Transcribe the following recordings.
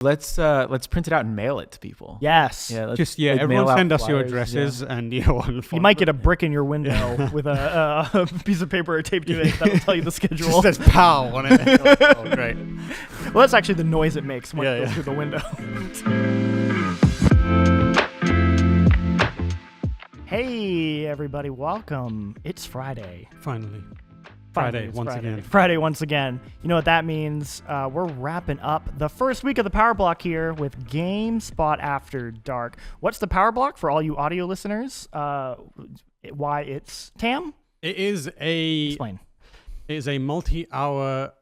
Let's print it out and mail it to people. Yes. Yeah. Everyone send us your addresses and you might get a brick in your window with a piece of paper or taped to it that'll tell you the schedule. Just says "pow" on it. Oh, great. Well, that's actually the noise it makes when it goes through the window. Hey, everybody, welcome. It's Friday. Finally, Friday once again. You know what that means? We're wrapping up the first week of the Power Block here with GameSpot After Dark. What's the Power Block for all you audio listeners? Why it's Tam? Explain. It is a multi-hour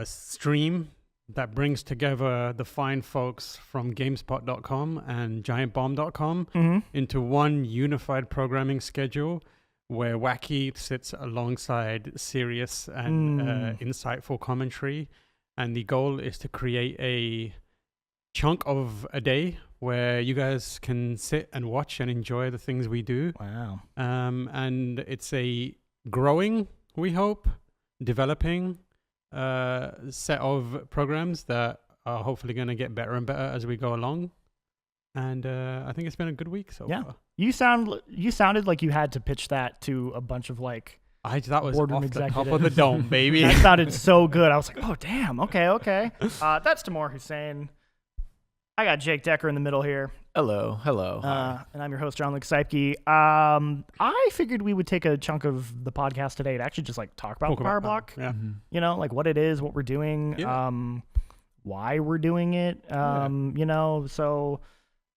stream that brings together the fine folks from GameSpot.com and GiantBomb.com into one unified programming schedule, where wacky sits alongside serious and insightful commentary. And the goal is to create a chunk of a day where you guys can sit and watch and enjoy the things we do. Wow. And it's a growing, we hope, developing set of programs that are hopefully going to get better and better as we go along. And I think it's been a good week so far. You sounded like you had to pitch that to a bunch of that was boardroom off the top executives. of the dome, baby. That sounded so good. I was like, oh damn, okay. That's Tamor Hussein. I got Jake Decker in the middle here. Hello. And I'm your host, John Luke Seipke. I figured we would take a chunk of the podcast today to actually just talk about the Power Block. Yeah. You know, what it is, what we're doing, why we're doing it. You know, so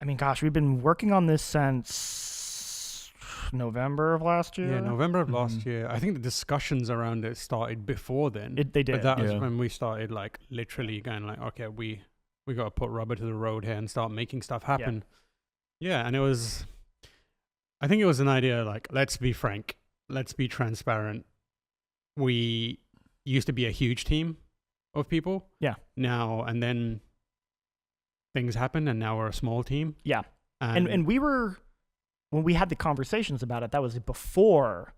I mean, gosh, we've been working on this since November of last year. Yeah, November of last year. I think the discussions around it started before then. They did. But that was when we started literally going okay, we got to put rubber to the road here and start making stuff happen. Yeah, and I think it was an idea let's be frank, let's be transparent. We used to be a huge team of people. Yeah. Now, and then things happen and now we're a small team. Yeah. And we were, when we had the conversations about it, that was before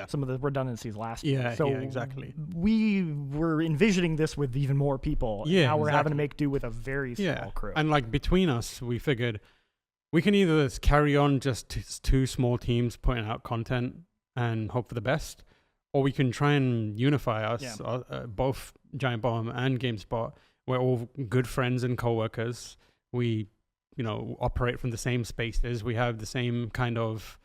some of the redundancies last year. So exactly. We were envisioning this with even more people. Yeah. Now we're having to make do with a very small crew. And between us, we figured we can either carry on just two small teams putting out content and hope for the best, or we can try and unify us, both Giant Bomb and GameSpot. We're all good friends and co-workers. We, operate from the same spaces. We have the same kind of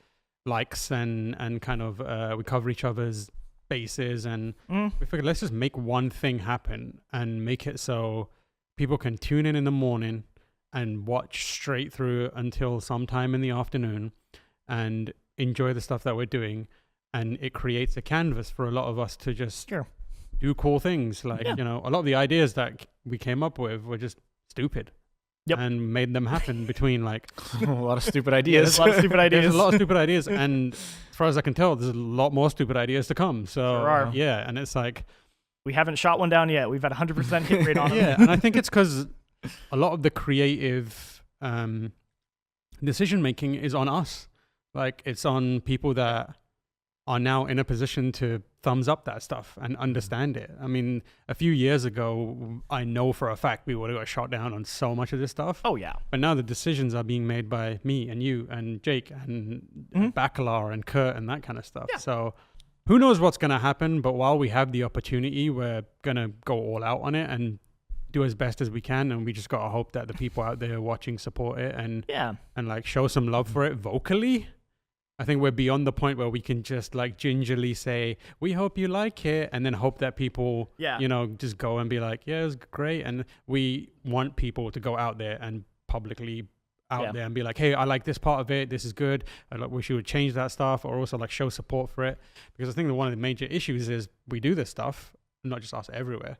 likes and kind of we cover each other's bases, and we figured let's just make one thing happen and make it so people can tune in the morning and watch straight through until sometime in the afternoon and enjoy the stuff that we're doing. And it creates a canvas for a lot of us to just do cool things. A lot of the ideas that we came up with were just stupid. Yep. And made them happen between a lot of stupid ideas. There's a lot of stupid ideas. There's a lot of stupid ideas. And as far as I can tell, there's a lot more stupid ideas to come. So, sure are. Yeah. And it's we haven't shot one down yet. We've had 100% hit rate on them. Yeah. And I think it's because a lot of the creative decision making is on us. It's on people that are now in a position to thumbs up that stuff and understand it. I mean, a few years ago, I know for a fact we would have got shot down on so much of this stuff. Oh, yeah. But now the decisions are being made by me and you and Jake and Bakalar and Kurt and that kind of stuff. Yeah. So who knows what's going to happen, but while we have the opportunity, we're going to go all out on it and do as best as we can. And we just got to hope that the people out there watching support it and show some love for it vocally. I think we're beyond the point where we can just gingerly say, we hope you like it, and then hope that people, just go and be like, yeah, it's great. And we want people to go out there and publicly there and be like, hey, I like this part of it. This is good. I wish you would change that stuff, or also show support for it. Because I think that one of the major issues is we do this stuff, not just us, everywhere.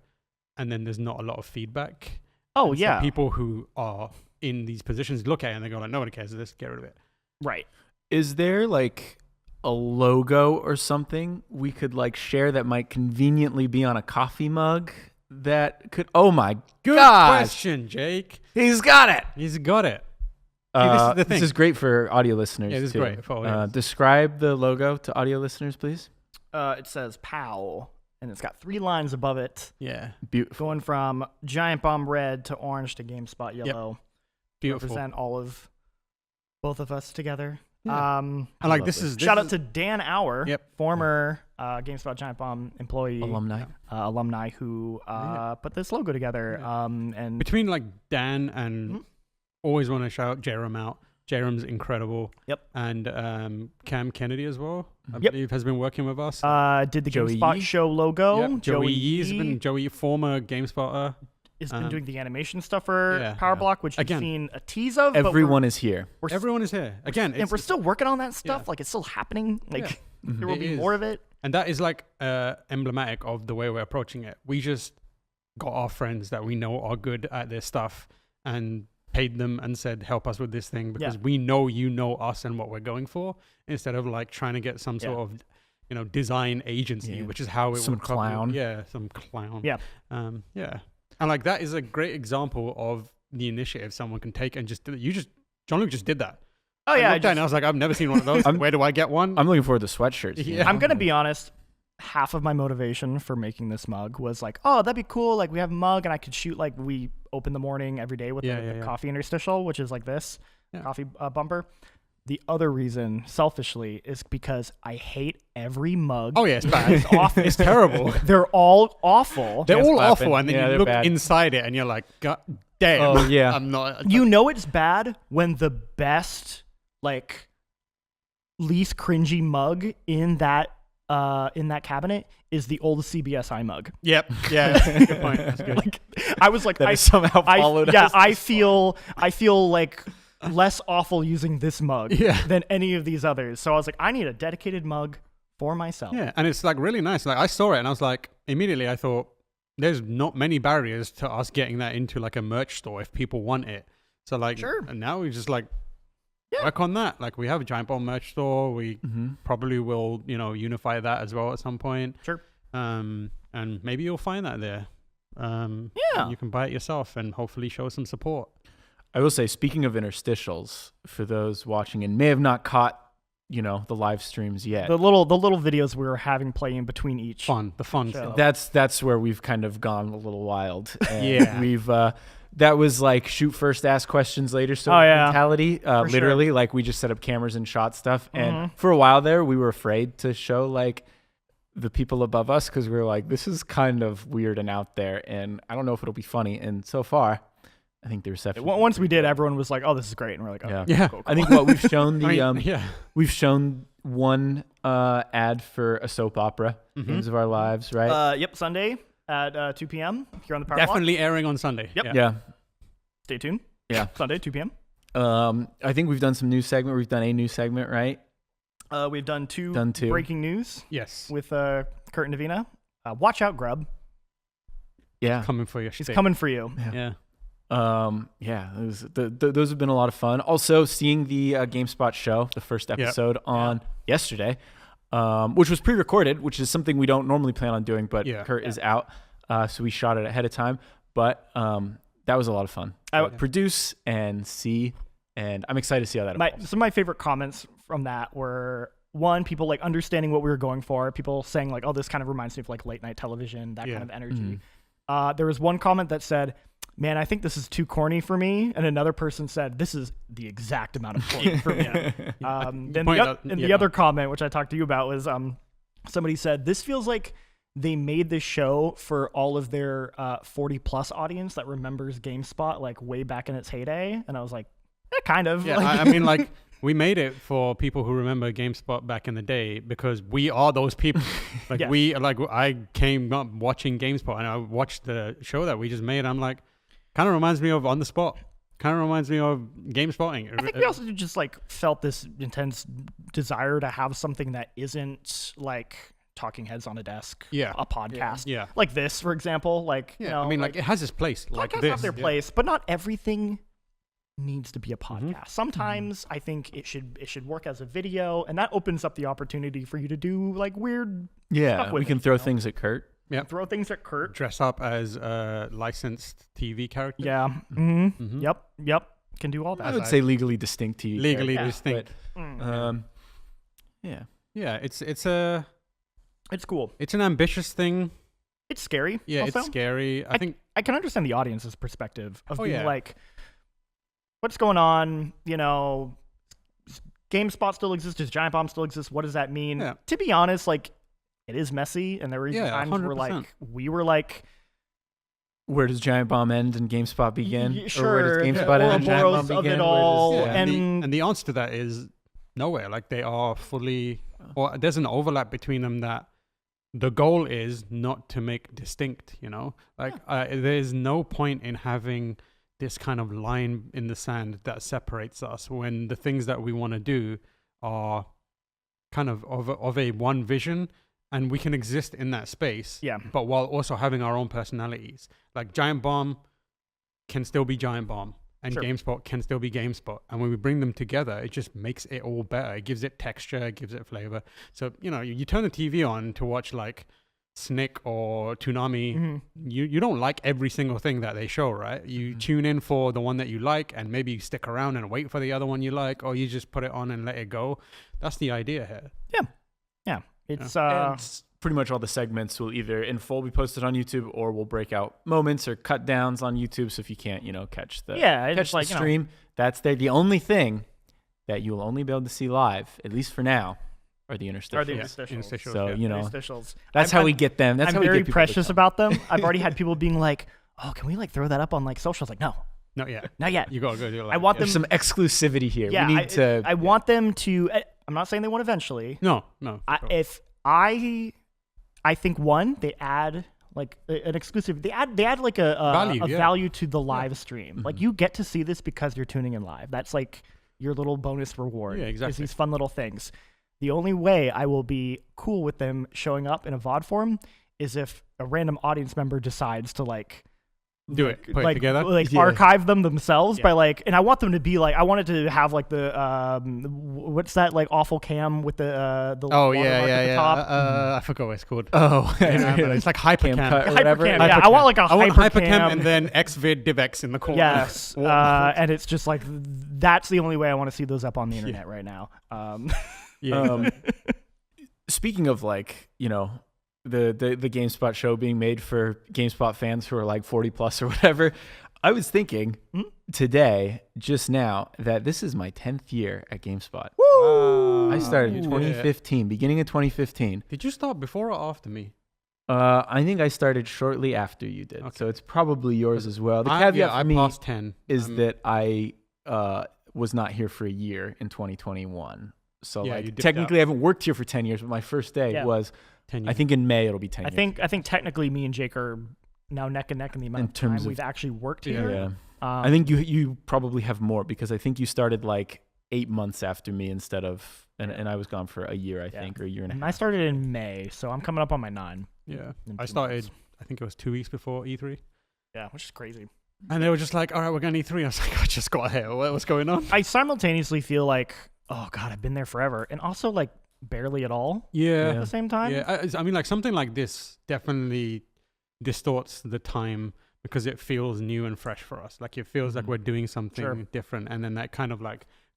And then there's not a lot of feedback. Oh, and yeah. So people who are in these positions look at it and they go nobody cares, let's get rid of it. Right. Is there a logo or something we could share that might conveniently be on a coffee mug that could? Oh my Good gosh. question, Jake. He's got it. He's got it. This is the thing. This is great for audio listeners. Yeah, this is great for audience. Describe the logo to audio listeners, please. It says POW, and it's got 3 lines above it. Yeah. Beautiful. Going from Giant Bomb red to orange to GameSpot yellow. Beautiful. Represent all of both of us together. Yeah. And like this is shout out to Dan Auer, Yep. former GameSpot Giant Bomb employee, alumni who put this logo together. Yeah. And between like Dan and always want to shout Jerem out. Jerem's incredible. Yep. And Cam Kennedy as well, I Yep. believe, has been working with us. Did the Joey GameSpot Yee. show logo. Yep. Joey Yee's been former GameSpotter. Has been doing the animation stuff for yeah, Power yeah. Block, which Again, you've seen a tease of. Everyone is here. Everyone is here. Again, and we're still working on that stuff. Yeah. Like, it's still happening. Like, Mhm. there will It be is. more of it. And that is like emblematic of the way we're approaching it. We just got our friends that we know are good at this stuff and paid them and said, help us with this thing because we know you know us and what we're going for, instead of like trying to get some sort of, you know, design agency, which is how it some would clown. some clown. Yeah. Yeah. And like that is a great example of the initiative someone can take and just do it. John Luke just did that. Oh, yeah. And I was like, I've never seen one of those. Where do I get one? I'm looking forward to sweatshirts. Yeah. I'm going to be honest. Half of my motivation for making this mug was like, oh, that'd be cool. Like, we have a mug and I could shoot, like, we open the morning every day with the coffee interstitial, which is like this coffee bumper. The other reason, selfishly, is because I hate every mug. Oh, yeah, it's bad. It's awful. It's terrible. They're all awful. They're all clapping. awful. And then you look inside it and you're like, God damn. Oh, yeah. I'm not. You know it's bad when the best, like, least cringy mug in that cabinet is the old CBSI mug. Yep. Yeah. That's a good point. That's good. Like, I was like, I somehow followed us. I feel like less awful using this mug than any of these others. So I was like, I need a dedicated mug for myself. Yeah, and it's like really nice. Like I saw it and I was like, immediately I thought, there's not many barriers to us getting that into like a merch store if people want it. So like, and now we just like work on that. Like we have a Giant Bomb merch store. We probably will, you know, unify that as well at some point. Sure. And maybe you'll find that there. You can buy it yourself and hopefully show some support. I will say, speaking of interstitials, for those watching and may have not caught, you know, the live streams yet, the little videos we were having play in between each. The fun show. stuff. That's where we've kind of gone a little wild. And Yeah. we've that was like shoot first, ask questions later. So mentality, literally, like we just set up cameras and shot stuff. And for a while there, we were afraid to show like the people above us because we were like, this is kind of weird and out there, and I don't know if it'll be funny. And so far, I think the reception. Once we did, everyone was like, "Oh, this is great," and we're like, "Oh, yeah." Cool. I think what we've shown we've shown one ad for a soap opera, Games of Our Lives, right? Yep, Sunday at 2 p.m. here on the Power Definitely airing on Sunday. Yep. Yeah. Stay tuned. Yeah. Sunday 2 p.m. I think we've done some news segment. We've done a news segment, right? We've done two breaking news. Yes. With Kurt and Davina. Watch out, Grub. Yeah. Coming for you. She's coming for you. Yeah. Those have been a lot of fun. Also, seeing the GameSpot show, the first episode on yesterday, which was pre-recorded, which is something we don't normally plan on doing, but Kurt is out, so we shot it ahead of time. But that was a lot of fun. I would produce and see, and I'm excited to see how that evolves. Some of my favorite comments from that were, one, people like understanding what we were going for, people saying like, oh, this kind of reminds me of like late night television, that kind of energy. There was one comment that said, man, I think this is too corny for me. And another person said, this is the exact amount of corny for me. Then the other comment, which I talked to you about, was somebody said, this feels like they made this show for all of their 40 plus audience that remembers GameSpot like way back in its heyday. And I was like, kind of. Yeah, I mean, like, we made it for people who remember GameSpot back in the day because we are those people. Like I came up watching GameSpot and I watched the show that we just made. I'm like, kind of reminds me of On the Spot. Kind of reminds me of GameSpotting. I think we also just like felt this intense desire to have something that isn't like talking heads on a desk, a podcast, like this, for example. Like, you know, I mean, like it has its place. Like this, have their place, but not everything needs to be a podcast. Sometimes I think it should work as a video, and that opens up the opportunity for you to do like weird. Yeah, we can throw things at Kurt. Yeah, throw things at Kurt. Dress up as a licensed TV character. Yeah. Yep. Can do all that. I would say legally distinct TV. Legally distinct. But, yeah. It's cool. It's an ambitious thing. It's scary. Yeah, also. It's scary. I think I can understand the audience's perspective of being yeah. like, what's going on? GameSpot still exists. Does Giant Bomb still exist? What does that mean? Yeah. To be honest, like, it is messy, and there were times 100%. where we were like, where does Giant Bomb end and GameSpot begin? Sure. Or where does GameSpot end and Giant Bomb begin? Of it all, and the answer to that is nowhere. Like, they are fully, or there's an overlap between them that the goal is not to make distinct, there's no point in having this kind of line in the sand that separates us when the things that we want to do are kind of a one vision, and we can exist in that space, but while also having our own personalities. Like, Giant Bomb can still be Giant Bomb, and GameSpot can still be GameSpot. And when we bring them together, it just makes it all better. It gives it texture, it gives it flavor. So, you turn the TV on to watch like Snick or Toonami. Mm-hmm. You don't like every single thing that they show, right? You tune in for the one that you like, and maybe you stick around and wait for the other one you like, or you just put it on and let it go. That's the idea here. Yeah. It's pretty much all the segments will either in full be posted on YouTube, or we'll break out moments or cut downs on YouTube. So if you can't, catch the stream, that's there. The only thing that you'll only be able to see live, at least for now, are the interstitials. So interstitials. That's how we get them. That's I'm how we very get precious about them. I've already had people being like, "Oh, can we throw that up on socials?" Like, no. Not yet. Not yet. You gotta go do it. I want them. There's some exclusivity here. Yeah, we need to. I want them to. I'm not saying they won't eventually. No. I think they add like an exclusive. They add like a value to the live stream. Mm-hmm. Like, you get to see this because you're tuning in live. That's like your little bonus reward. Yeah, exactly. Is these fun little things. The only way I will be cool with them showing up in a VOD form is if a random audience member decides to do it, put it together, archive them themselves by and I want them to be I want it to have the what's that awful cam with the watermark at the top? I forgot what it's called. It's like hypercam or whatever. Hypercam. Yeah, I want hypercam and then xvid divx in the corner. Yes, and it's just that's the only way I want to see those up on the internet right now. Speaking of the GameSpot show being made for GameSpot fans who are 40 plus or whatever, I was thinking today, just now, that this is my 10th year at GameSpot. Woo! I started in 2015, beginning of 2015. Did you start before or after me? I think I started shortly after you did, so it's probably yours as well. The caveat for me passed 10. is that I was not here for a year in 2021. So technically I haven't worked here for 10 years, but my first day was 10 years. I think in May it'll be 10 years. I think technically me and Jake are now neck and neck in the amount of time we've actually worked here. Yeah. I think you probably have more, because I think you started 8 months after me instead of, and I was gone for a year, I think, or a year and a half. I started in May, so I'm coming up on my 9. Yeah. I started, I think it was 2 weeks before E3. Yeah, which is crazy. And they were just all right, we're going to E3. I was like, I just got here. What's going on? I simultaneously feel oh God, I've been there forever. And also barely at all. Yeah. At the same time. Yeah. I mean, something like this definitely distorts the time because it feels new and fresh for us. It feels like we're doing something different. And then that kind of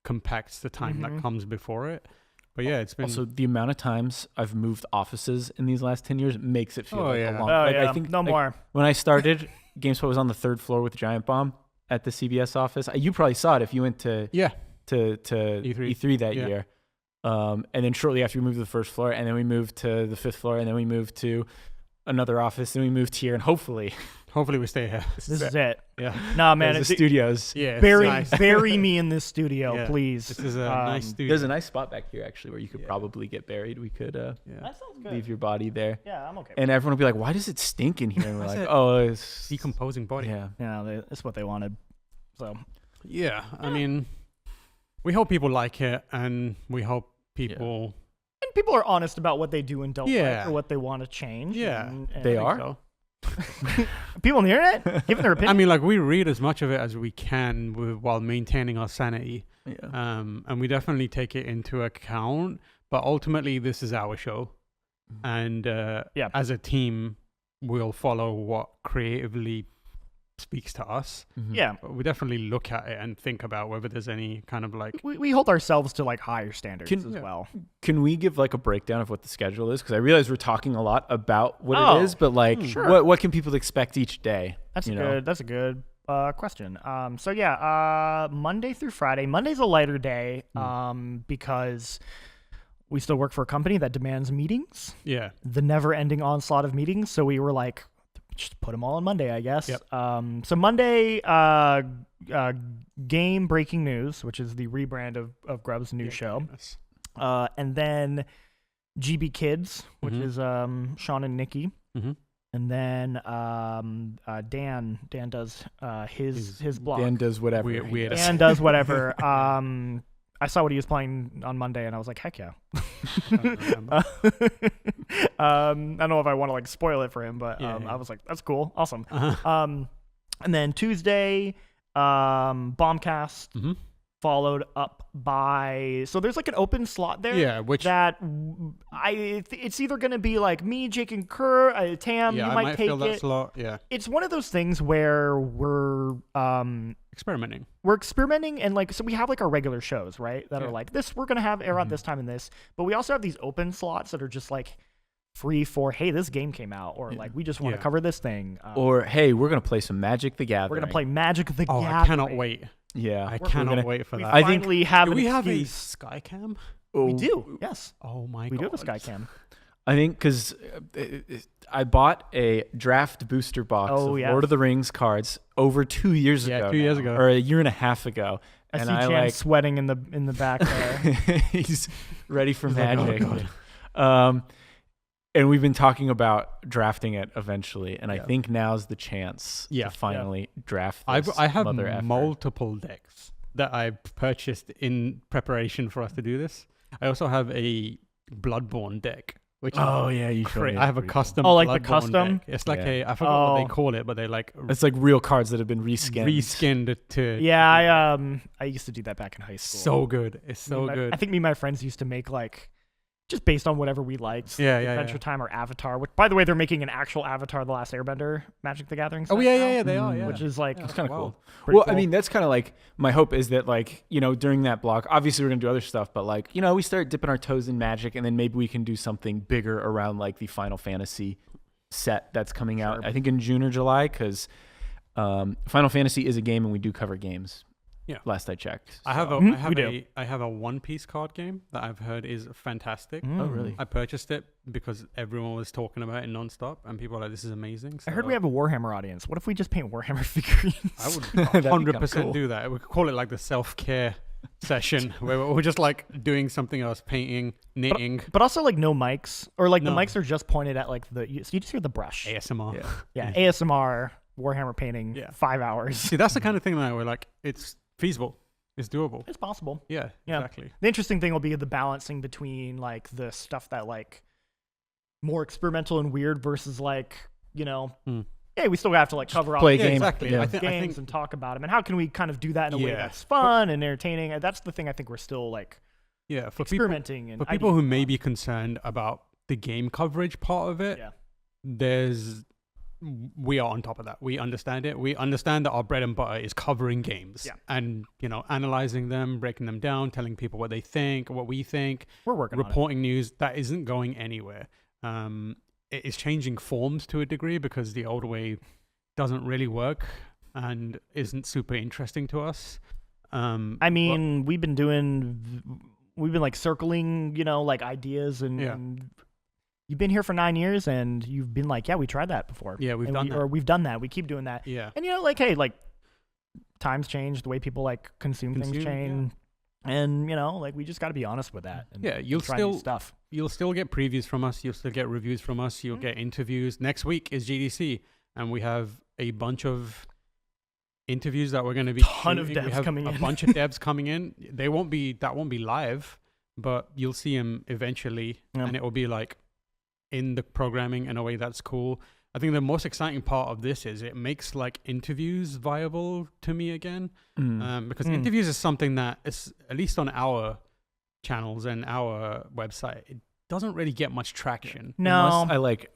compacts the time that comes before it. But yeah, it's been... Also, the amount of times I've moved offices in these last 10 years makes it feel a long... I think no more. When I started, GameSpot was on the 3rd floor with Giant Bomb at the CBS office. You probably saw it if you went to... To E3 that year. And then shortly after we moved to the 1st floor, and then we moved to the 5th floor, and then we moved to another office, and we moved here, and hopefully we stay here. This is it. Yeah. No, man. The studios. Yeah. Bury me in this studio, please. This is a nice studio. There's a nice spot back here, actually, where you could probably get buried. We could that sounds good. leave your body there. Yeah, I'm okay. And everyone will be like, why does it stink in here? And we're it's decomposing body. Yeah. Yeah, that's what they wanted. So. Yeah, I mean... We hope people like it, and we hope people... And people are honest about what they do and don't like, or what they want to change. Yeah. And they are? So. People on the internet giving their opinion? I mean, we read as much of it as we can while maintaining our sanity. Yeah. And we definitely take it into account, but ultimately this is our show. And as a team, we'll follow what creatively speaks to us. Yeah. But we definitely look at it and think about whether there's any kind of like... We hold ourselves to like higher standards as well. Can we give like a breakdown of what the schedule is? Because I realize we're talking a lot about what it is, but like what can people expect each day? That's a good question. Monday through Friday. Monday's a lighter day because we still work for a company that demands meetings. Yeah. The never-ending onslaught of meetings. So we were like, just put them all on Monday, I guess. Yep. So Monday, Game Breaking News, which is the rebrand of Grub's new show. And then GB Kids, which is Sean and Nikki. Mm-hmm. And then Dan does his blog. Dan dodoes whatever. Dan does whatever. I saw what he was playing on Monday, and I was like, heck yeah. I don't know if I want to like spoil it for him, but I was like, that's cool, awesome. And then Tuesday, Bombcast, followed up by, so there's like an open slot there. Yeah, which that it's either going to be like me, Jake, and Kerr. Tam, you might take fill that slot. Yeah, it's one of those things where we're experimenting. We're experimenting, and like, so we have like our regular shows, right? That are like this. We're gonna have air out this time and this, but we also have these open slots that are just like free for, hey, this game came out, or like we just want to cover this thing, or hey, we're gonna play some Magic the Gathering. We're gonna play Magic the Gathering. I cannot wait. Yeah, I cannot wait for that. I think we have. Do we have a Skycam? We do. Yes. Oh my god. We do have a Skycam. I think because I bought a draft booster box of Lord of the Rings cards over 2 years ago. 2 years ago. Or a year and a half ago. I see Chan sweating in the back there. He's ready for Magic. Like, oh, and we've been talking about drafting it eventually, and I think now's the chance to finally draft this. I have multiple decks that I've purchased in preparation for us to do this. I also have a Bloodborne deck. Which you showed me. I have a custom. Oh, like the custom? Deck. It's like I forgot what they call it, but they like it's like real cards that have been reskinned. Reskinned to. Yeah, I used to do that back in high school. So good. It's so good. I think me and my friends used to make like just based on whatever we liked. Adventure Time or Avatar. Which, by the way, they're making an actual Avatar: The Last Airbender Magic the Gathering. Oh yeah, they are. Yeah. Which is like it's kind of cool. Well, I mean, that's kind of like my hope is that like during that block, obviously we're gonna do other stuff, but like we start dipping our toes in Magic, and then maybe we can do something bigger around like the Final Fantasy set that's coming out. I think in June or July, because Final Fantasy is a game, and we do cover games. Yeah. Last I checked. I have a One Piece card game that I've heard is fantastic. Oh, really? I purchased it because everyone was talking about it nonstop, and people were like, "This is amazing." So I heard we have a Warhammer audience. What if we just paint Warhammer figurines? I would 100% do that. We could call it like the self-care session where we're just like doing something else, painting, knitting. But also like no mics, or like the mics are just pointed at like so you just hear the brush. ASMR. Yeah. ASMR Warhammer painting. 5 hours. See, that's the kind of thing that we're like, it's feasible. It's doable. It's possible. Yeah, exactly. The interesting thing will be the balancing between like the stuff that like more experimental and weird versus like, hey, we still have to like cover all play the games, games and talk about them. And how can we kind of do that in a way that's fun and entertaining? And that's the thing I think we're still like for experimenting. For people who may be concerned about the game coverage part of it, we are on top of that. We understand it. We understand that our bread and butter is covering games and, analyzing them, breaking them down, telling people what they think, what we think. We're working reporting news. That isn't going anywhere. It is changing forms to a degree because the old way doesn't really work and isn't super interesting to us. I mean, we've been like circling, like ideas and you've been here for 9 years and you've been like, we tried that before. Yeah, we've done that. Or we've done that. We keep doing that. Yeah. And like, hey, like times change, the way people like consume things change. Yeah. And, like we just got to be honest with that. And you'll still get previews from us. You'll still get reviews from us. You'll get interviews. Next week is GDC and we have a bunch of interviews that we're going to be ton of devs coming in. A bunch of devs coming in. That won't be live, but you'll see them eventually and it will be like in the programming in a way that's cool. I think the most exciting part of this is it makes like interviews viable to me again, because interviews is something that is, at least on our channels and our website, it doesn't really get much traction. No, unless I like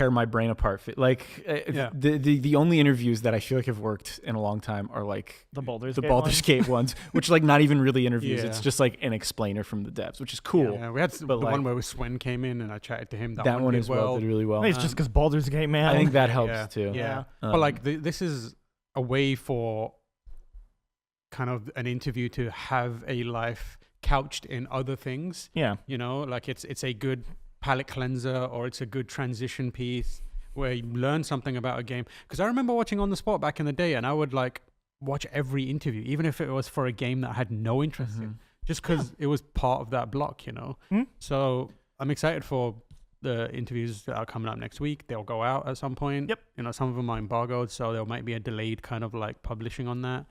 tear my brain apart. Like the only interviews that I feel like have worked in a long time are like the Baldur's Gate ones, which like not even really interviews. It's just like an explainer from the devs, which is cool. Yeah, we had the one where Swen came in and I chatted to him. That one as well did really well. It's just because Baldur's Gate, man. I think that helps too. Yeah. But like this is a way for kind of an interview to have a life couched in other things. Yeah. You know, like it's a good palate cleanser, or it's a good transition piece where you learn something about a game. Because I remember watching On the Spot back in the day, and I would like watch every interview, even if it was for a game that I had no interest in, just because it was part of that block, you know. So I'm excited for the interviews that are coming up next week. They'll go out at some point. Yep. You know, some of them are embargoed, so there might be a delayed kind of like publishing on that.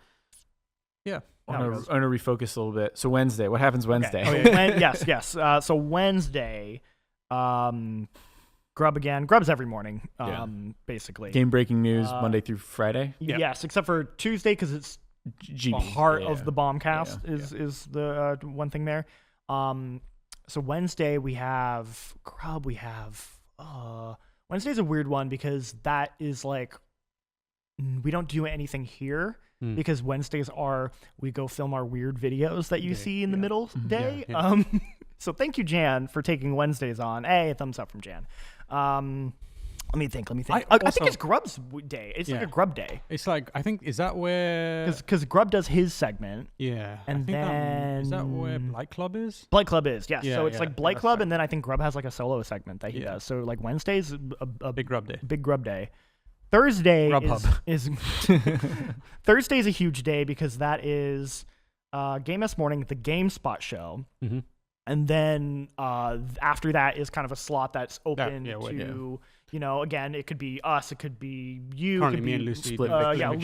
Yeah. I want to refocus a little bit. So Wednesday, what happens Wednesday? Okay. Yes. So Wednesday, Grub again. Grub's every morning, basically. Game breaking news Monday through Friday. Yes, except for Tuesday because it's GB. the heart of the Bombcast is the one thing there. So Wednesday we have Grub. We have Wednesday's a weird one because that is like we don't do anything here. Because Wednesdays we go film our weird videos that you see in the middle day. Yeah. So thank you, Jan, for taking Wednesdays on. Hey, a thumbs up from Jan. Let me think. I think it's Grub's day. It's like a Grub day. It's like, I think, is that where... Because Grub does his segment. Yeah. And then... Is that where Blight Club is? Blight Club is, yes. Yeah, so it's like Blight Club, right. and then I think Grub has like a solo segment that he does. So like Wednesday's a big Grub day. Big Grub day. Thursday Grubhub. is Thursday's a huge day because that is Game S Morning, the GameSpot show. And then after that is kind of a slot that's open to, you know, again, it could be us, it could be you. Currently it could me be and Lucy.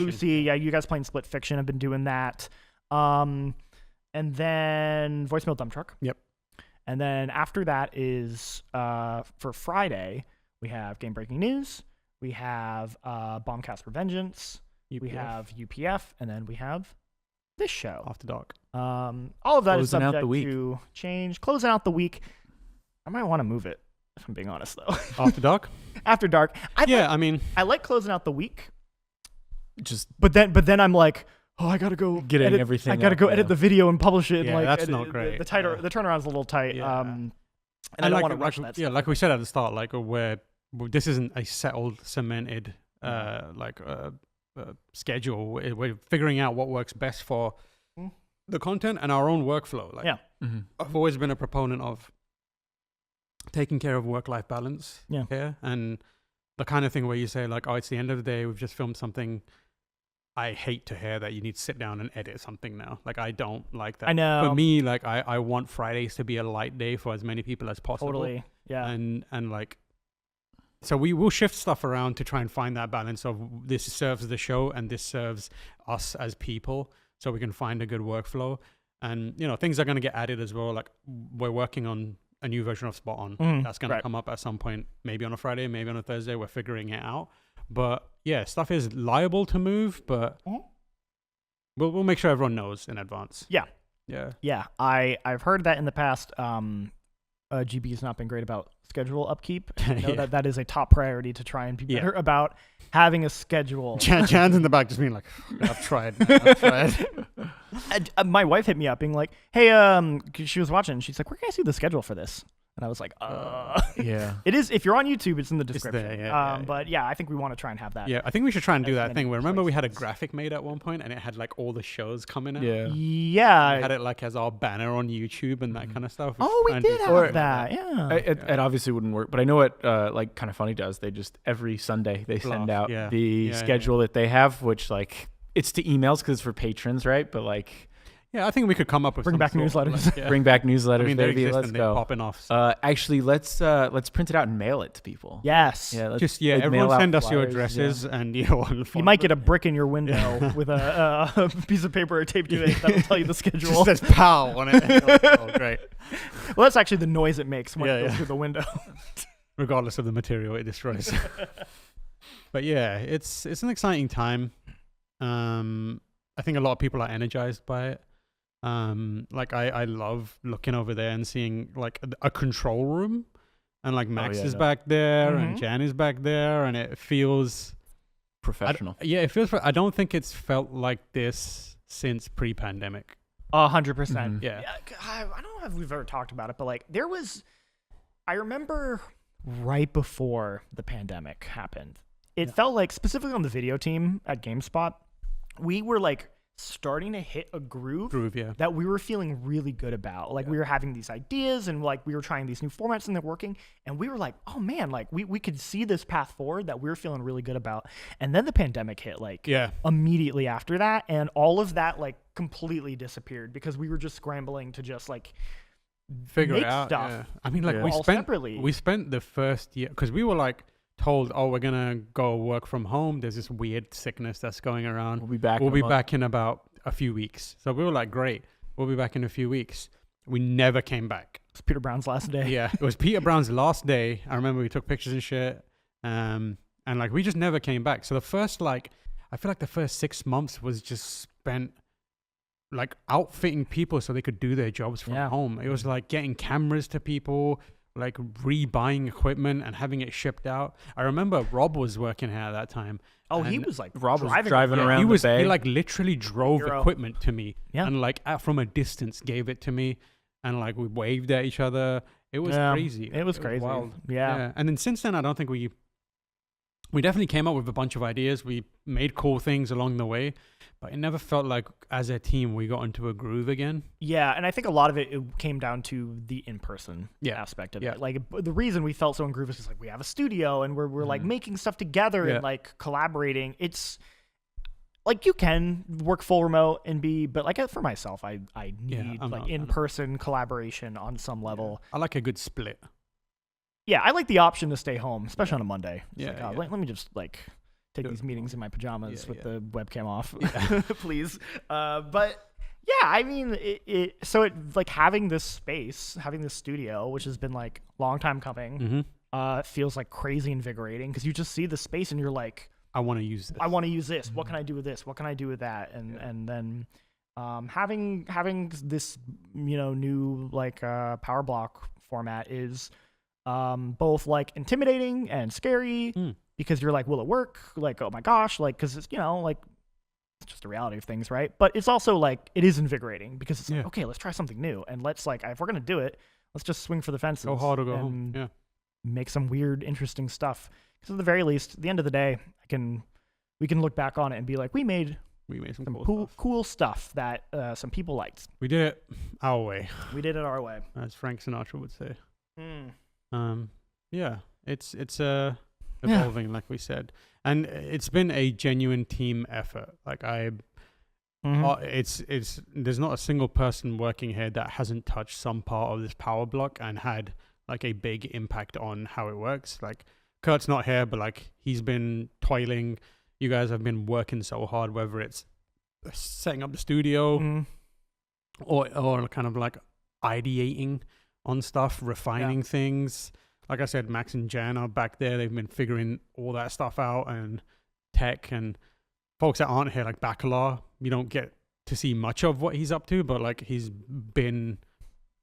Lucy. Yeah, you guys playing Split Fiction have been doing that. And then Voicemail Dump Truck. Yep. And then after that is for Friday, we have Game Breaking News. We have Bombcast for Vengeance. UPF. We have UPF, and then we have this show. After Dark. All of that is subject to change. Closing out the week. I might want to move it, if I'm being honest, though. After Dark? After Dark. I like closing out the week. But then I'm like, oh, I gotta go get everything. I gotta go edit the video and publish it. Yeah, and that's not great. The turnaround's a little tight. Yeah. And I don't want to rush that. Yeah, like we said at the start, like where this isn't a settled, cemented schedule. We're figuring out what works best for the content and our own workflow. Like, I've always been a proponent of taking care of work-life balance here, and the kind of thing where you say like, oh, it's the end of the day, we've just filmed something. I hate to hear that you need to sit down and edit something now. Like, I don't like that. I know. For me, like, I want Fridays to be a light day for as many people as possible. Totally. Yeah. And like, so we will shift stuff around to try and find that balance of this serves the show and this serves us as people, so we can find a good workflow. And, you know, things are going to get added as well. Like, we're working on a new version of Spot On. That's going to come up at some point, maybe on a Friday, maybe on a Thursday. We're figuring it out. But yeah, stuff is liable to move, but we'll make sure everyone knows in advance. Yeah. I've heard that in the past. GB has not been great about schedule upkeep. I know that is a top priority to try and be better about having a schedule. Jan's in the back just being like, I've tried. My wife hit me up being like, hey, she was watching. She's like, where can I see the schedule for this? And I was like, yeah. It is, if you're on YouTube, it's in the description. It's there, but yeah, I think we want to try and have that. Yeah, I think we should try and do that thing where, remember we had a graphic made at one point and it had like all the shows coming out? Yeah. We had it like as our banner on YouTube and that kind of stuff. Oh, we did have that. Yeah. It obviously wouldn't work, but I know what like Kind of Funny does. They just, every Sunday, they send out the schedule that they have, which like, it's to emails because it's for patrons, right? But like... Yeah, I think we could come up with bring back newsletters. Bring back newsletters, I mean, baby. Let's go. Popping off. So. Actually, let's print it out and mail it to people. Yes. Yeah. Everyone send us your addresses and you might get a brick in your window with a piece of paper taped to it that'll tell you the schedule. Just says "pow" on it. Oh, great. Well, that's actually the noise it makes when it goes through the window. Regardless of the material it destroys. But yeah, it's an exciting time. I think a lot of people are energized by it. Like I love looking over there and seeing like a control room and like Max is back there, and Jan is back there, and it feels professional. It feels. I don't think it's felt like this since pre-pandemic. 100%. Yeah. I don't know if we've ever talked about it, but like I remember right before the pandemic happened, it felt like, specifically on the video team at GameSpot, we were like starting to hit a groove that we were feeling really good about. Like we were having these ideas and like we were trying these new formats and they're working. And we were like, oh man, like we could see this path forward that we were feeling really good about. And then the pandemic hit immediately after that. And all of that like completely disappeared because we were just scrambling to just like figure make it out. stuff. Yeah. I mean, like separately. We spent the first year, because we were like told, oh, we're gonna go work from home. There's this weird sickness that's going around. We'll be back. We'll be back in about a few weeks. So we were like, great, we'll be back in a few weeks. We never came back. It's Peter Brown's last day. Yeah, it was Peter Brown's last day. I remember we took pictures and shit. And like we just never came back. So the first I feel like the first 6 months was just spent like outfitting people so they could do their jobs from home. It was like getting cameras to people, like rebuying equipment and having it shipped out. I remember Rob was working here at that time. Oh, he was like Rob was driving around the bay. He like literally drove equipment to me and like from a distance gave it to me, and like we waved at each other. It was crazy. It was crazy. Wild. Yeah. And then since then, I don't think we definitely came up with a bunch of ideas. We made cool things along the way, but it never felt like as a team we got into a groove again. Yeah, and I think a lot of it came down to the in-person aspect of it. Like the reason we felt so in groove is because like we have a studio and we're like making stuff together and like collaborating. It's like you can work full remote and but like for myself, I need in-person collaboration on some level. I like a good split. Yeah, I like the option to stay home, especially on a Monday. It's Yeah, let me just like take these meetings in my pajamas with the webcam off, please. But yeah, I mean, so it like having this space, having this studio, which has been like a long time coming, feels like crazy invigorating because you just see the space and you're like, I want to use this. I want to use this. What can I do with this? What can I do with that? And then having this new like power block format is both like intimidating and scary because you're like, will it work? Like, oh my gosh, like, cause it's, like it's just the reality of things. Right. But it's also like, it is invigorating because it's like, okay, let's try something new. And let's like, if we're going to do it, let's just swing for the fences. Go hard or go home. Yeah. Make some weird, interesting stuff. Cause at the very least, at the end of the day, we can look back on it and be like, we made some cool stuff that some people liked. We did it our way. We did it our way. As Frank Sinatra would say. It's evolving, like we said, and it's been a genuine team effort. Like it's there's not a single person working here that hasn't touched some part of this power block and had like a big impact on how it works. Like Kurt's not here, but like he's been toiling. You guys have been working so hard, whether it's setting up the studio or kind of like ideating on stuff, refining things. Like I said, Max and Jan are back there. They've been figuring all that stuff out, and tech and folks that aren't here, like Bacala, you don't get to see much of what he's up to, but like he's been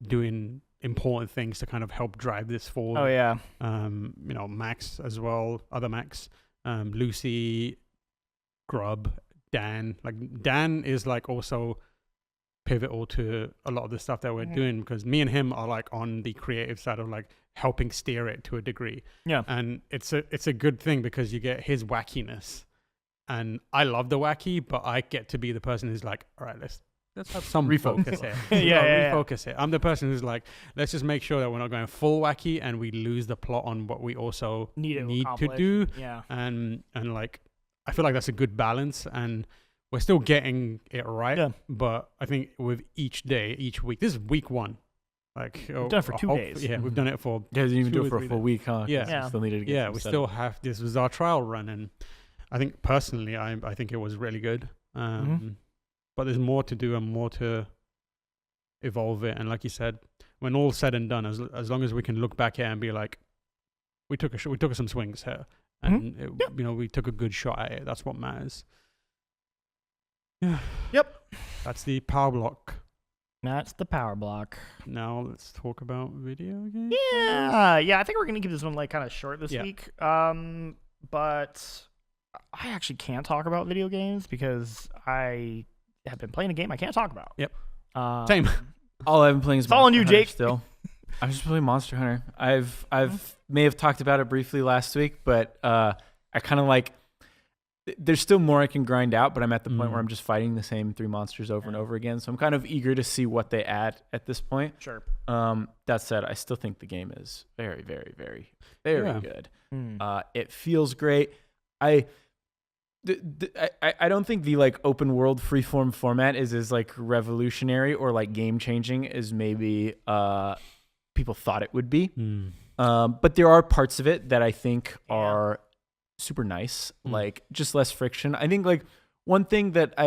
doing important things to kind of help drive this forward. Oh yeah. Max as well, other Max, Lucy, Grub, Dan. Like Dan is like also pivotal to a lot of the stuff that we're doing because me and him are like on the creative side of like helping steer it to a degree. Yeah. And it's a good thing because you get his wackiness. And I love the wacky, but I get to be the person who's like, all right, let's have some refocus here. Refocus here. I'm the person who's like, let's just make sure that we're not going full wacky and we lose the plot on what we also need to do. Yeah. And like, I feel like that's a good balance, and we're still getting it right. Yeah. But I think with each day, each week, this is week 1. Like we've done it for 2 days. Yeah, we've done it for. Yeah, didn't even do it for a full week, huh? Yeah. Still needed to get we still have. This was our trial run, and I think personally, I think it was really good. But there's more to do and more to evolve it. And like you said, when all said and done, as long as we can look back here and be like, we took some swings here, and we took a good shot at it. That's what matters. Yeah. Yep. That's the power block. That's the power block. Now let's talk about video games. Yeah, I think we're gonna keep this one like kind of short this week. But I actually can't talk about video games because I have been playing a game I can't talk about. Yep. Same. All I've been playing is Monster all on you, Hunter Jake. Still, I'm just playing Monster Hunter. I've may have talked about it briefly last week, but I kind of like. There's still more I can grind out, but I'm at the point where I'm just fighting the same 3 monsters over and over again. So I'm kind of eager to see what they add at this point. Sure. That said, I still think the game is very, very, very, very good. It feels great. I don't think the like open world freeform format is as like revolutionary or like game changing as maybe people thought it would be. But there are parts of it that I think are super nice, like just less friction. I think like one thing that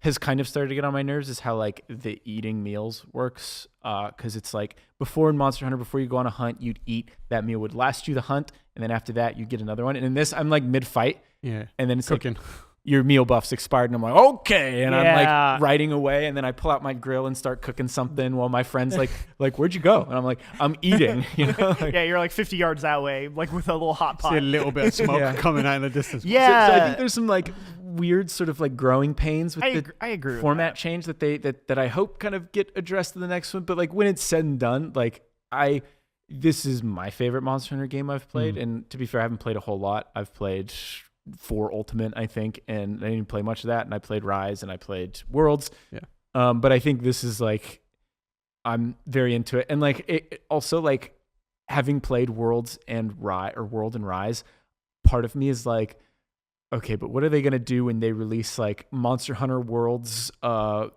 has kind of started to get on my nerves is how like the eating meals works, because it's like before in Monster Hunter, before you go on a hunt, you'd eat, that meal would last you the hunt, and then after that you get another one. And in this, I'm like mid-fight, and then it's cooking. Like, your meal buff's expired, and I'm like, okay, and I'm like writing away, and then I pull out my grill and start cooking something while my friend's like where'd you go? And I'm like, I'm eating, you know? Like, you're like 50 yards that way, like with a little hot pot. See a little bit of smoke coming out in the distance. So I think there's some like weird sort of like growing pains with I agree format with change that I hope kind of get addressed in the next one. But like when it's said and done, like this is my favorite Monster Hunter game I've played. And to be fair, I haven't played a whole lot. I've played 4 Ultimate, I think, and I didn't play much of that. And I played Rise and I played Worlds. But I think this is like, I'm very into it. And like it also, like having played Worlds and World and Rise, part of me is like, okay, but what are they gonna do when they release like Monster Hunter Worlds? The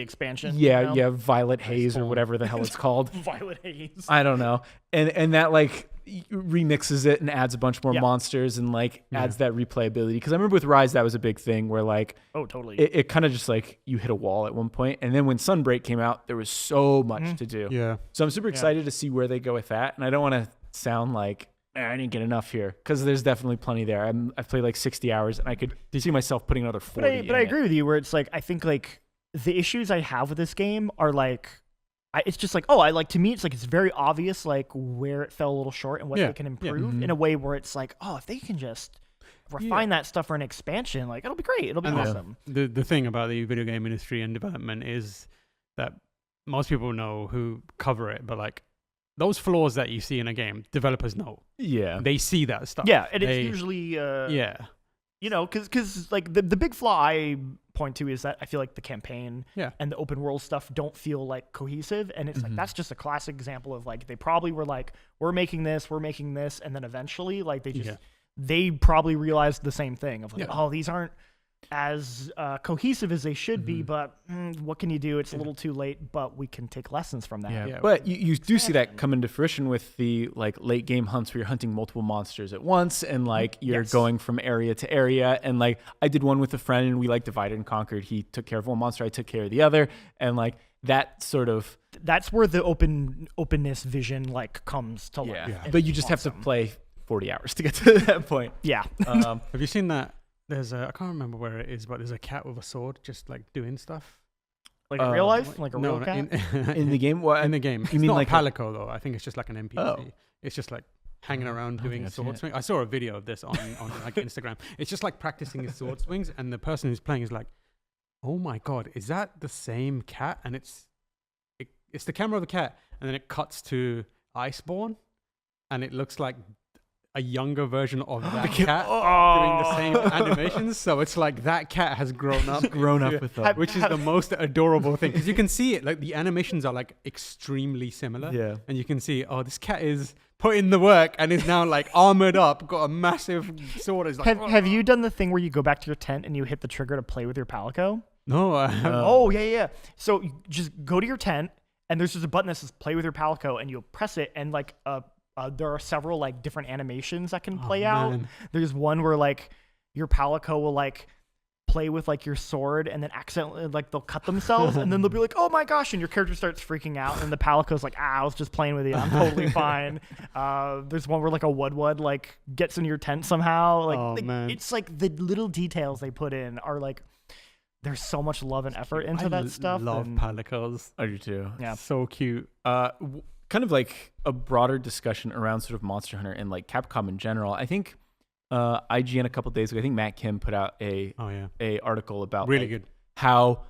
expansion. Yeah, Violet Haze or whatever the hell it's called. Violet Haze. I don't know. And that like remixes it and adds a bunch more monsters and like adds that replayability. Because I remember with Rise that was a big thing where like totally it kind of just like you hit a wall at one point, and then when Sunbreak came out, there was so much to do. So I'm super excited to see where they go with that, and I don't want to sound like I didn't get enough here, because there's definitely plenty there. I've played like 60 hours, and I could see myself putting another 40. But I agree with you where it's like I think like the issues I have with this game are like it's just like to me it's like it's very obvious like where it fell a little short and what they can improve in a way where it's like if they can just refine that stuff for an expansion, like it'll be great, it'll be awesome. The thing about the video game industry and development is that most people know who cover it, but like those flaws that you see in a game, developers know. They see that stuff. And it's usually you know, because like the big flaw I point to is that I feel like the campaign and the open world stuff don't feel like cohesive, and it's like that's just a classic example of like they probably were like we're making this, and then eventually like they probably realized the same thing of like these aren't as cohesive as they should be, but what can you do? It's a little too late, but we can take lessons from that. But you do see that come into fruition with the like late game hunts where you're hunting multiple monsters at once, and like you're going from area to area. And like I did one with a friend, and we like divided and conquered. He took care of one monster, I took care of the other, and like that sort of that's where the openness vision like comes to life. But you just have to play 40 hours to get to that point. Have you seen that? There's I can't remember where it is, but there's a cat with a sword just like doing stuff. Like in real life? Like a real cat? In the game? Well, in the game. You mean not like a Palico though. I think it's just like an NPC. It's just like hanging around doing sword swing. I saw a video of this on like Instagram. It's just like practicing his sword swings, and the person who's playing is like, oh my god, is that the same cat? And it's the camera of the cat, and then it cuts to Iceborne, and it looks like a younger version of that cat doing the same animations. So it's like that cat has grown up with them, which is the most adorable thing, because you can see it, like the animations are like extremely similar, and you can see this cat is put in the work and is now like armored up, got a massive sword. Is like, have you done the thing where you go back to your tent and you hit the trigger to play with your Palico? No. So you just go to your tent, and there's just a button that says play with your Palico, and you'll press it, and like there are several like different animations that can play out. There's one where like your Palico will like play with like your sword, and then accidentally like they'll cut themselves, and then they'll be like, oh my gosh, and your character starts freaking out, and the Palico's like, I was just playing with you, I'm totally fine. There's one where like a Woodwood like gets in your tent somehow. Like it's like the little details they put in are like there's so much love and effort into that stuff. Love Palicos. I do too. Yeah. So cute. Kind of like a broader discussion around sort of Monster Hunter and like Capcom in general. I think IGN a couple days ago, I think Matt Kim put out a article about really like, good how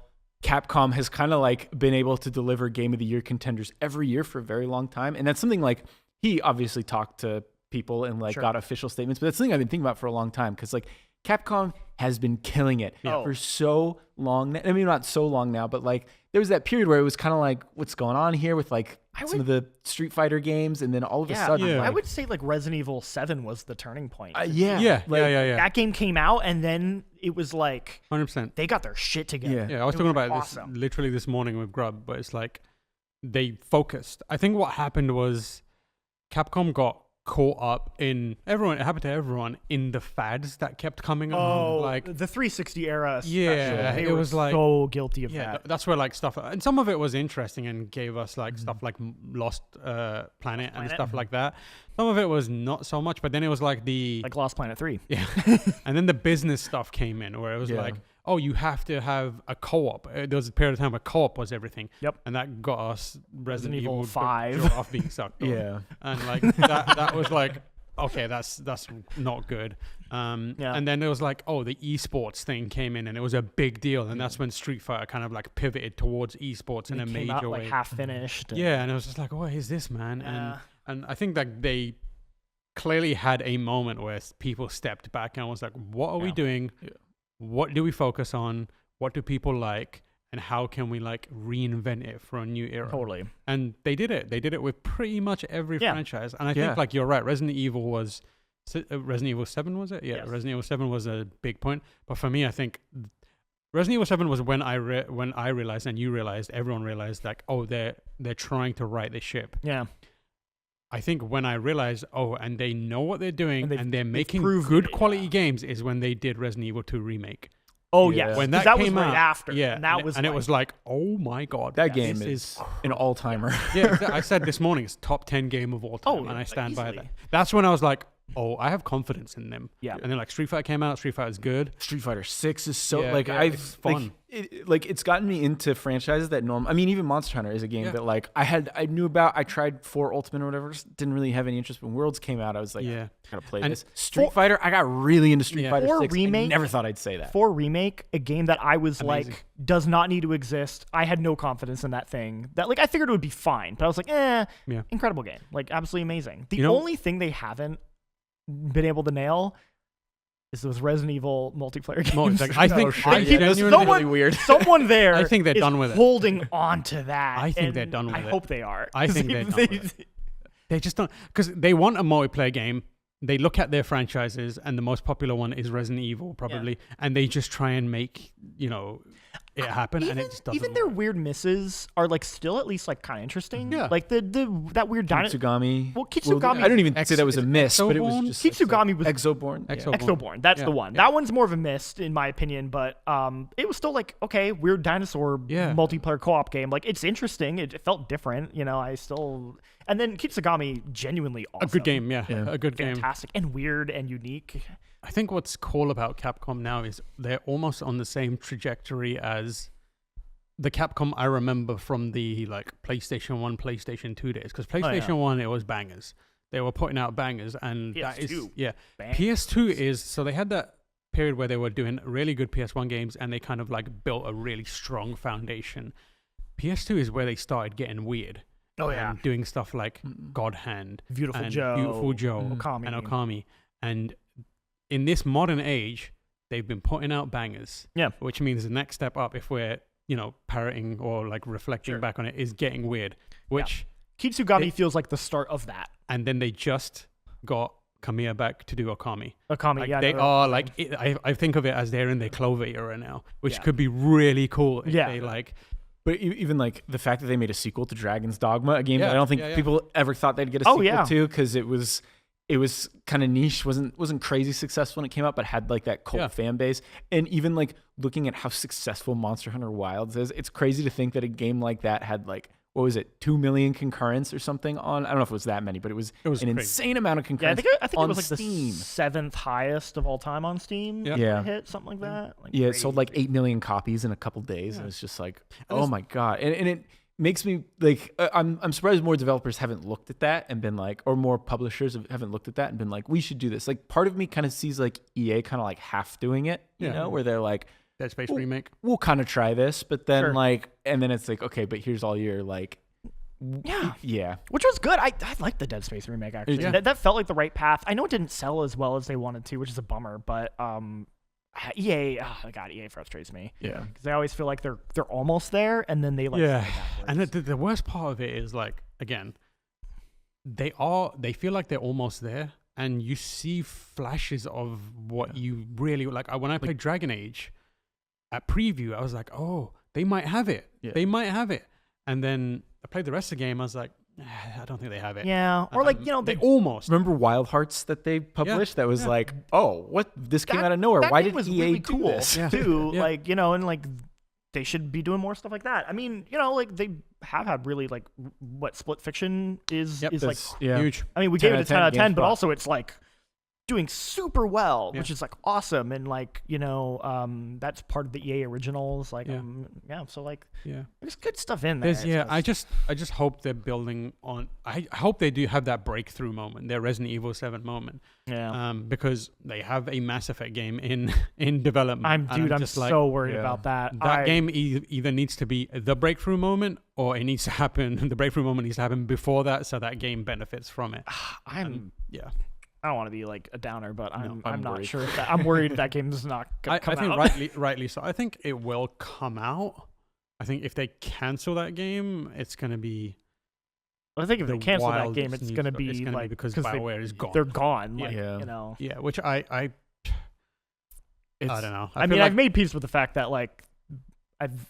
Capcom has kind of like been able to deliver Game of the Year contenders every year for a very long time. And that's something like he obviously talked to people and like got official statements, but that's something I've been thinking about for a long time because like Capcom has been killing it for so long. I mean, not so long now, but like there was that period where it was kind of like, what's going on here with like some of the Street Fighter games, and then all of a sudden, I would say like Resident Evil 7 was the turning point. Yeah. That game came out, and then it was like 100%. They got their shit together. Yeah, I was talking about this literally this morning with Grub, but it's like they focused. I think what happened was Capcom got caught up in everyone. It happened to everyone in the fads that kept coming on. Like the 360 era. Yeah, it was like so guilty of that. That's where like stuff, and some of it was interesting and gave us like stuff like Lost Planet and stuff like that. Some of it was not so much, but then it was like like Lost Planet 3. Yeah, and then the business stuff came in where it was like, oh, you have to have a co-op. There was a period of time where co-op was everything. Yep. And that got us Resident Evil 5 off being sucked. Yeah. And like that was like, okay, that's not good. And then it was like, oh, the esports thing came in and it was a big deal. And that's when Street Fighter kind of like pivoted towards esports in a major way. Like half finished. And it was just like, what is this, man? And I think that they clearly had a moment where people stepped back and was like, what are we doing? Yeah. What do we focus on? What do people like? And how can we like reinvent it for a new era? Totally. And they did it. They did it with pretty much every franchise. And I think like you're right. Resident Evil 7 was it? Yeah. Yes. Resident Evil 7 was a big point. But for me, I think Resident Evil 7 was when I realized, and you realized, everyone realized like, oh, they're trying to right the ship. Yeah. I think when I realized, and they know what they're doing and they're making good quality games is when they did Resident Evil 2 remake. Oh, yes. When that came was right out, after. Yeah. And it was like, oh my God. That game is an all-timer. Yeah, I said this morning, it's top 10 game of all time. And I stand by that. That's when I was like, oh, I have confidence in them. Yeah. And then like Street Fighter came out. Street Fighter is good. Street Fighter 6 is so it's fun. It's gotten me into franchises that I mean, even Monster Hunter is a game that like I knew about. I tried 4 Ultimate or whatever. Just didn't really have any interest. When Worlds came out, I was like, I gotta play this. Street Fighter, I got really into Street Fighter 6. Remake, I never thought I'd say that. 4 Remake, a game that I was like, does not need to exist. I had no confidence in that thing. That like I figured it would be fine, but I was like, incredible game, like absolutely amazing. The only thing they haven't been able to nail is those Resident Evil multiplayer games. I think really weird. Someone there I think they're done with it. Holding on to that. I think they're done with it. I hope they are. I think they're done with it. They just don't, because they want a multiplayer game. They look at their franchises, and the most popular one is Resident Evil, probably, and they just try and make it happen, and it just doesn't. Even their weird misses are like still at least like kind of interesting. Yeah, like that weird Kitsugami. Well, Kitsugami. I don't even say that was a miss, but it was just Kitsugami was Exoborn. Exoborn. That's the one. That one's more of a miss in my opinion, but it was still like okay, weird dinosaur multiplayer co-op game. Like it's interesting. It felt different. And then Kitsugami, genuinely awesome. A good game, a good game. Fantastic and weird and unique. I think what's cool about Capcom now is they're almost on the same trajectory as the Capcom I remember from the like PlayStation 1, PlayStation 2 days. Because PlayStation 1, it was bangers. They were putting out bangers. And PS2, that is, bangers. PS2 is, so they had that period where they were doing really good PS1 games and they kind of like built a really strong foundation. PS2 is where they started getting weird. Oh, yeah. And doing stuff like God Hand. Beautiful Joe. Okami. And Okami. And in this modern age, they've been putting out bangers. Yeah. Which means the next step up, if we're, parroting or like reflecting back on it, is getting weird. Which Kitsugami feels like the start of that. And then they just got Kamiya back to do Okami. Okami, They are like, I think of it as they're in their Clover era now, which could be really cool if they like. But even like the fact that they made a sequel to Dragon's Dogma, a game that I don't think people ever thought they'd get a sequel to, because it was kind of niche, wasn't crazy successful when it came out, but had like that cult fan base. And even like looking at how successful Monster Hunter Wilds is, it's crazy to think that a game like that had like what was it, 2 million concurrents or something on. I don't know if it was that many, but it was an crazy. Insane amount of concurrents. Yeah, I think it was like Steam. The 7th highest of all time on Steam. Yeah, hit something like that. Like it sold like 8 million copies in a couple days, and it's just like, oh my god, and it makes me like, I'm surprised more developers haven't looked at that and been like, or more publishers haven't looked at that and been like, we should do this. Like, part of me kind of sees like EA kind of like half doing it, you know, where they're like, Dead Space remake. We'll kind of try this, but then like, and then it's like, okay, but here's all your like, yeah, which was good. I liked the Dead Space remake actually. Yeah. That felt like the right path. I know it didn't sell as well as they wanted to, which is a bummer. But EA, EA frustrates me. Yeah, because I always feel like they're almost there, and then they like and the worst part of it is like, again, they feel like they're almost there. And you see flashes of what you really like. When I played Dragon Age at preview, I was like, oh, they might have it. Yeah. They might have it. And then I played the rest of the game. I was like, I don't think they have it. Yeah. Or like, they almost. Remember Wild Hearts that they published? That was like, oh, what? This came out of nowhere. Why did EA really do this? Too. Like, and like they should be doing more stuff like that. I mean, like they have had really like what Split Fiction is like huge. I mean, we gave it a 10 out of 10, but also it's like doing super well, which is like awesome. And like, that's part of the EA originals. Like, so like, there's good stuff in there. I just hope they're building on, I hope they do have that breakthrough moment, their Resident Evil 7 moment. Yeah. Because they have a Mass Effect game in development. I'm so worried about that. That game either needs to be the breakthrough moment, or it needs to happen, the breakthrough moment needs to happen before that, so that game benefits from it. I don't want to be like a downer, but I'm not sure. I'm worried that game's not going to come out. I think rightly so. I think it will come out. I think if they cancel that game, it's going to be. I think if they cancel that game, it's going to be like because BioWare is gone. They're gone. Like, Yeah, which I don't know. I mean, I've made peace with the fact that like,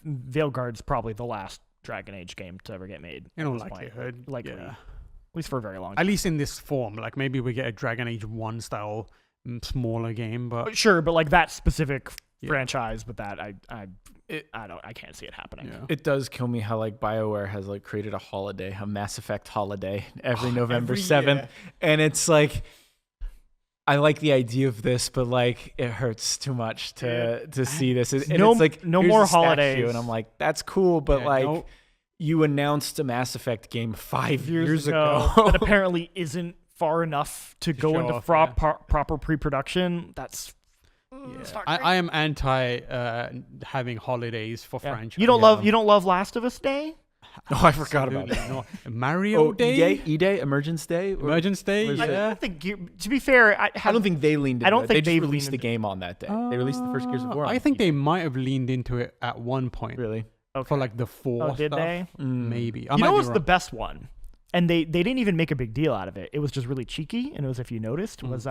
Veilguard's probably the last Dragon Age game to ever get made. In all likelihood, likely. Yeah. At least for a very long time. At least in this form. Like maybe we get a Dragon Age 1 style smaller game, but sure, but like that specific franchise with that, I can't see it happening. Yeah. It does kill me how like BioWare has like created a Mass Effect holiday every November 7th. And it's like, I like the idea of this, but like it hurts too much to see this. And it's like no more holidays. And I'm like, that's cool, but you announced a Mass Effect game 5 years ago that apparently isn't far enough to go into proper pre-production. That's I am anti having holidays for franchise. You don't love Last of Us Day? Oh, I forgot about that. No. Mario Day? E-Day? Emergence Day? Emergence Day? I think, to be fair, I don't think they leaned into it. I don't think they just released the game on that day. They released the first Gears of War. I think they might have leaned into it at one point. Really? Okay. For like the 4 did stuff. They? Maybe. What was the best one? And they didn't even make a big deal out of it. It was just really cheeky. And it was, if you noticed, was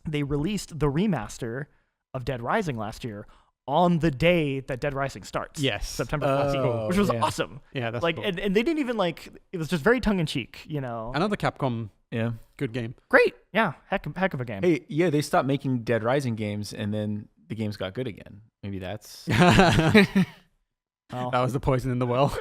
they released the remaster of Dead Rising last year on the day that Dead Rising starts. Yes. September 14th, which was awesome. Yeah, that's like, cool. And they didn't even like, it was just very tongue in cheek, Another Capcom. Yeah. Good game. Great. Yeah. Heck of a game. Hey, yeah, they stopped making Dead Rising games and then the games got good again. Maybe that's. That was the poison in the well.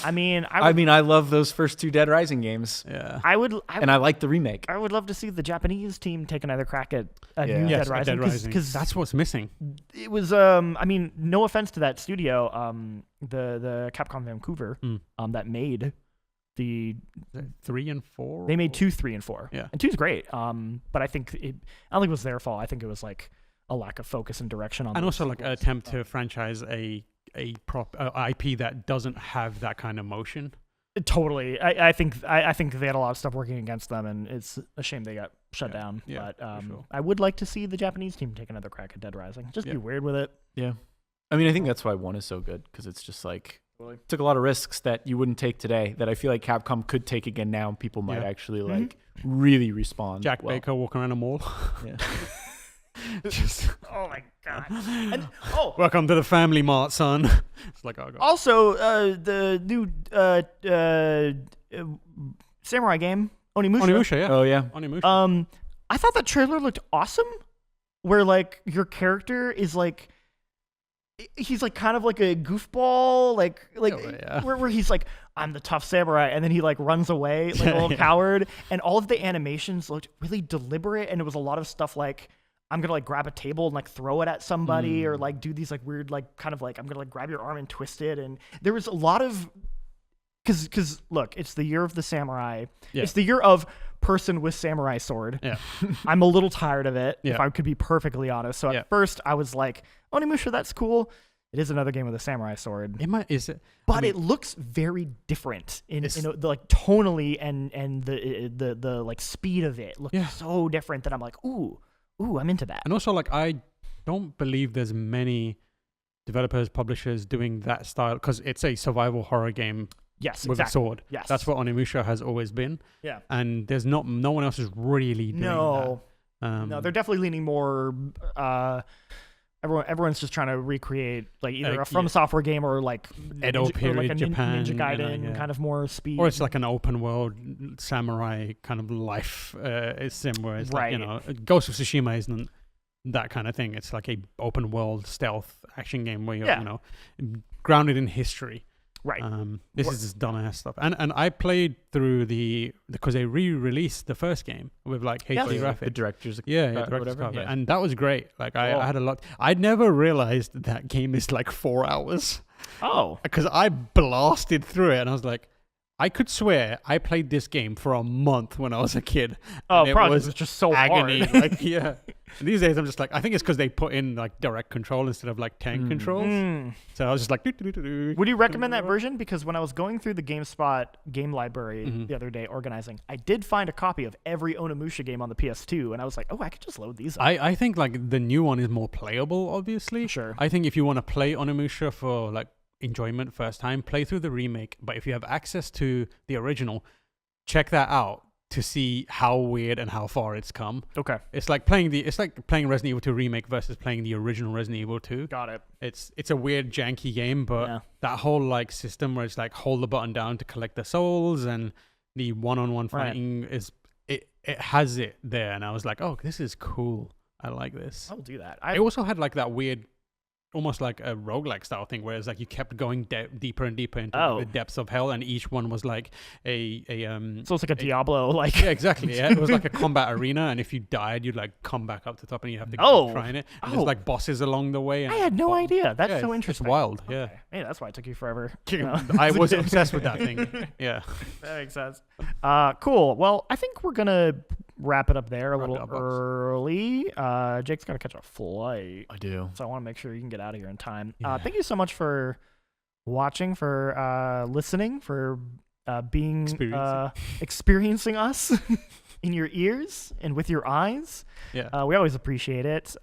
I mean, I love those first 2 Dead Rising games. Yeah. And I like the remake. I would love to see the Japanese team take another crack at new Dead Rising. Because that's what's missing. It was, no offense to that studio, the Capcom Vancouver, that made the 3 and 4. They made 2, 3, and 4. Yeah. And 2's great. But I don't think it was their fault. I think it was like a lack of focus and direction on. And also like an attempt to franchise a prop IP that doesn't have that kind of motion. Totally. I think they had a lot of stuff working against them, and it's a shame they got shut down. Yeah, but sure. I would like to see the Japanese team take another crack at Dead Rising. Just be weird with it. Yeah. I mean, I think that's why 1 is so good, because it's just like took a lot of risks that you wouldn't take today that I feel like Capcom could take again now, and people might actually like really respond. Jack Baker walking around a mall. Yeah. Oh my god! And, welcome to the Family Mart, son. It's like, oh god. Also, the new samurai game, Onimusha. Onimusha, yeah. Oh yeah. Onimusha. I thought that trailer looked awesome. Where like your character is like he's like kind of like a goofball, where he's like, I'm the tough samurai, and then he like runs away like a little coward, and all of the animations looked really deliberate, and it was a lot of stuff like, I'm gonna like grab a table and like throw it at somebody, or like do these like weird like kind of like I'm gonna like grab your arm and twist it, and there was a lot of because look, it's the year of the samurai, it's the year of person with samurai sword. I'm a little tired of it, if I could be perfectly honest. So at first I was like, Onimusha, that's cool. It is another game with a samurai sword. But it looks very different in the, like tonally and the like speed of it looks so different that I'm like, ooh, I'm into that. And also, like, I don't believe there's many developers, publishers doing that style, because it's a survival horror game. Yes, with exactly. a sword. Yes, that's what Onimusha has always been. Yeah, and there's no one else is really doing that. No, they're definitely leaning more. Everyone's just trying to recreate like either a From Software game or like Edo period, or like a Japan, Ninja Gaiden, kind of more speed. Or it's like an open world samurai kind of life sim where it's like, Ghost of Tsushima isn't that kind of thing. It's like a open world stealth action game where you're grounded in history. Right. This is just dumbass stuff. And I played through because they re-released the first game with like HD graphics. The director's director's cut. And that was great. Like cool. I had a lot. I never realized that game is like 4 hours. Oh. Because I blasted through it and I was like, I could swear I played this game for a month when I was a kid. Oh, probably it was just so agony. hard. Like, yeah. And these days I'm just like, I think it's because they put in like direct control instead of like tank controls. So I was just like, Would you recommend that version? Because when I was going through the GameSpot game library the other day organizing, I did find a copy of every Onimusha game on the PS2, and I was like, oh, I could just load these up. I think like the new one is more playable, obviously. Sure. I think if you want to play Onimusha for like enjoyment first time, play through the remake. But if you have access to the original, check that out to see how weird and how far it's come. Okay. It's like playing Resident Evil 2 remake versus playing the original Resident Evil 2. Got it. It's a weird janky game, but that whole like system where it's like hold the button down to collect the souls and the one-on-one fighting it has it there, and I was like, oh, this is cool. I like this. I'll do that. I also had like that weird, almost like a roguelike style thing, where it's like you kept going deeper and deeper into the depths of hell, and each one was like so it's like a Diablo, like exactly. Yeah, it was like a combat arena, and if you died, you'd like come back up to the top, and you have to keep trying it. And there's like bosses along the way. And I had no idea. That's so interesting. It's wild. Okay. Yeah. Hey, that's why it took you forever. I was obsessed with that thing. Yeah. That makes sense. Cool. Well, I think we're gonna wrap it up there a little early. Jake's got to catch a flight. I do. So I want to make sure you can get out of here in time. Thank you so much for watching, for listening, for being experiencing us in your ears and with your eyes. Yeah. We always appreciate it.